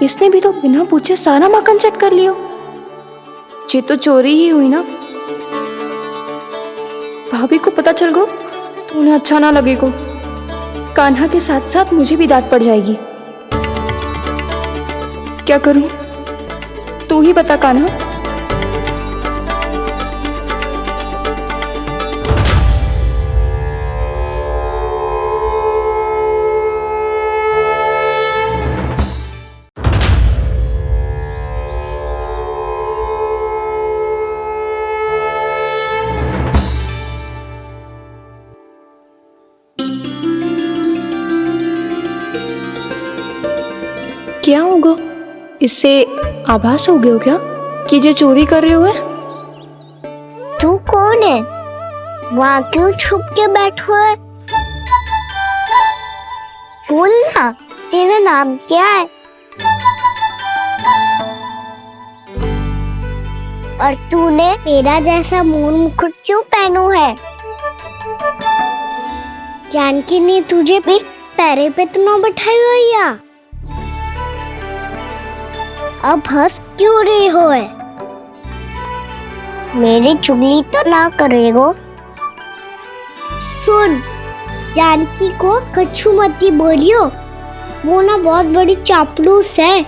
इसने भी तो बिना पूछे सारा माखन चट कर लिया। ये तो चोरी ही हुई ना। भाभी को पता चल गो तो उन्हें अच्छा ना लगेगा। कान्हा के साथ साथ मुझे भी डांट पड़ जाएगी। क्या करूं? तू ही बता कान्हा। क्या होगा? इससे आभास हो गया क्या कि ये चोरी कर रहे हुए? तू कौन है? वहाँ क्यों छुप के बैठो है? बोल ना, तेरा नाम क्या है? और तूने मेरा जैसा मोर मुकुट क्यों पहनो है? जानकी ने तुझे भी पैरे पे तो ना बैठाई हुई है। अब हंस क्यों रही हो है? मेरी चुगली तो ना करेगो। सुन, जानकी को कछु मती बोलियो, वो ना बहुत बड़ी चापलूस है।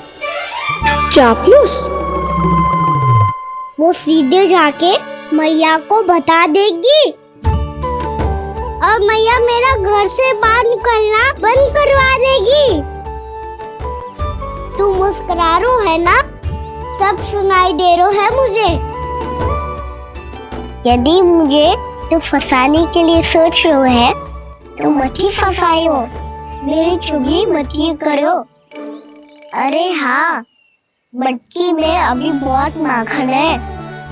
चापलूस? वो सीधे जाके मैया को बता देगी और मैया मेरा घर से बाहर निकलना बंद करवा देगी। तू मुस्कुरा रो है ना? सब सुनाई दे रो है मुझे। यदि मुझे तो फंसाने के लिए सोच रो है तो मत ही फंसायो, मेरी चुगली मत ही करो। अरे हाँ, मटकी में अभी बहुत माखन है,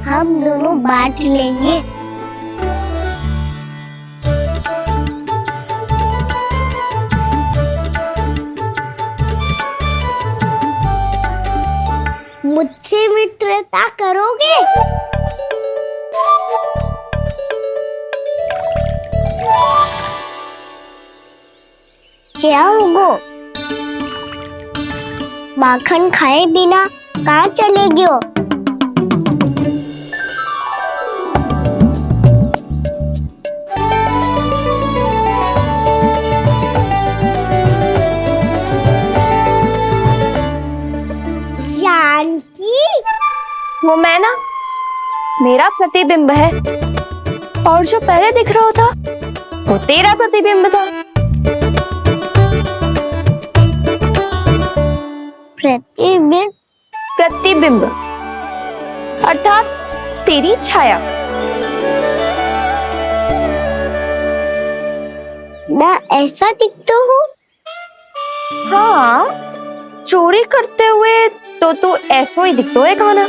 हम दोनों बांट लेंगे। मुझसे मित्रता करोगे? क्या होगा? माखन खाए बिना कहाँ चलेगी हो? जानकी? वो मैं ना, मेरा प्रतिबिंब है, और जो पहले दिख रहा था वो तेरा प्रतिबिंब था। प्रतिबिंब? प्रतिबिंब अर्थात तेरी छाया। मैं ऐसा दिखता हूँ? हाँ, चोरी करते हुए तो तू ऐसा ही दिखता है कान्हा।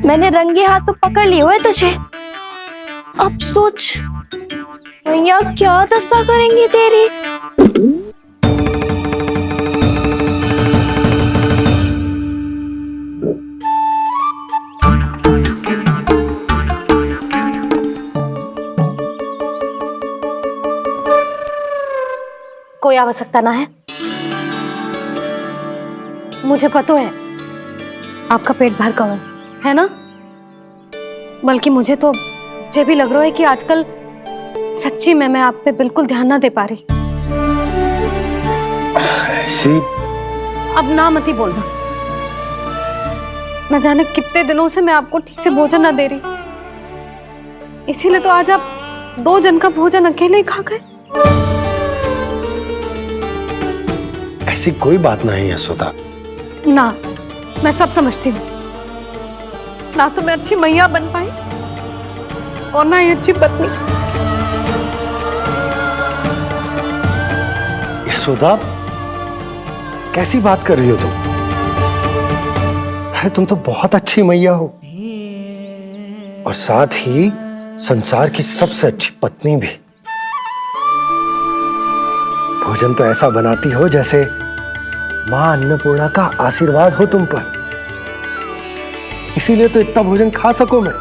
मैंने रंगे हाथ तो पकड़ लियो है तुझे। अब सोच भैया क्या दशा करेंगी तेरी। कोई आवश्यकता ना है, मुझे पता है आपका पेट भर का है ना। बल्कि मुझे तो ये भी लग रहा है कि आजकल सच्ची में मैं आप पे बिल्कुल ध्यान ना दे पा रही। ऐसी अब ना मत ही बोलना। न जाने कितने दिनों से मैं आपको ठीक से भोजन ना दे रही, इसीलिए तो आज आप 2 जन का भोजन अकेले ही खा गए। ऐसी कोई बात नहीं है यशोदा। ना, मैं सब समझती हूँ। ना तो मैं अच्छी मैया बन पाई और ना ही अच्छी पत्नी। यशोदा, कैसी बात कर रही हो तुम? अरे तुम तो बहुत अच्छी मैया हो और साथ ही संसार की सबसे अच्छी पत्नी भी। भोजन तो ऐसा बनाती हो जैसे मां अन्नपूर्णा का आशीर्वाद हो तुम पर। इसीलिए तो इतना भोजन खा सकूं मैं,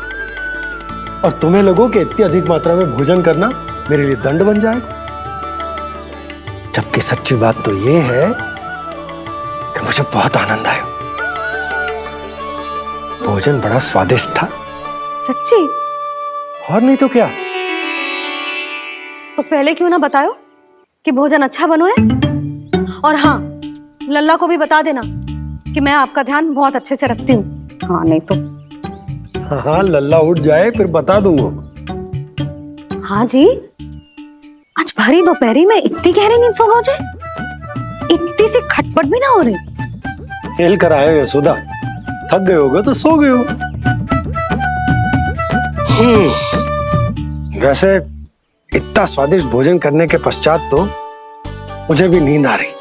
और तुम्हें लोगों के इतनी अधिक मात्रा में भोजन करना मेरे लिए दंड बन जाएगा। जबकि सच्ची बात तो ये है कि मुझे बहुत आनंद आया। भोजन बड़ा स्वादिष्ट था। सच्ची? और नहीं तो क्या। तो पहले क्यों ना बताओ कि भोजन अच्छा बनो है। और हाँ, लल्ला को भी बता देना कि मैं आपका ध्यान बहुत अच्छे से रखती हूँ। हाँ नहीं तो। हाँ, लल्ला उठ जाए फिर बता दूंगा। हाँ जी, आज भरी दोपहरी में इतनी गहरी नींद सो गए? इतनी सी खटपट भी ना हो रही? खेल कर आए हो यशोदा, थक गए होगे तो सो गए हो। वैसे इतना स्वादिष्ट भोजन करने के पश्चात तो मुझे भी नींद आ रही।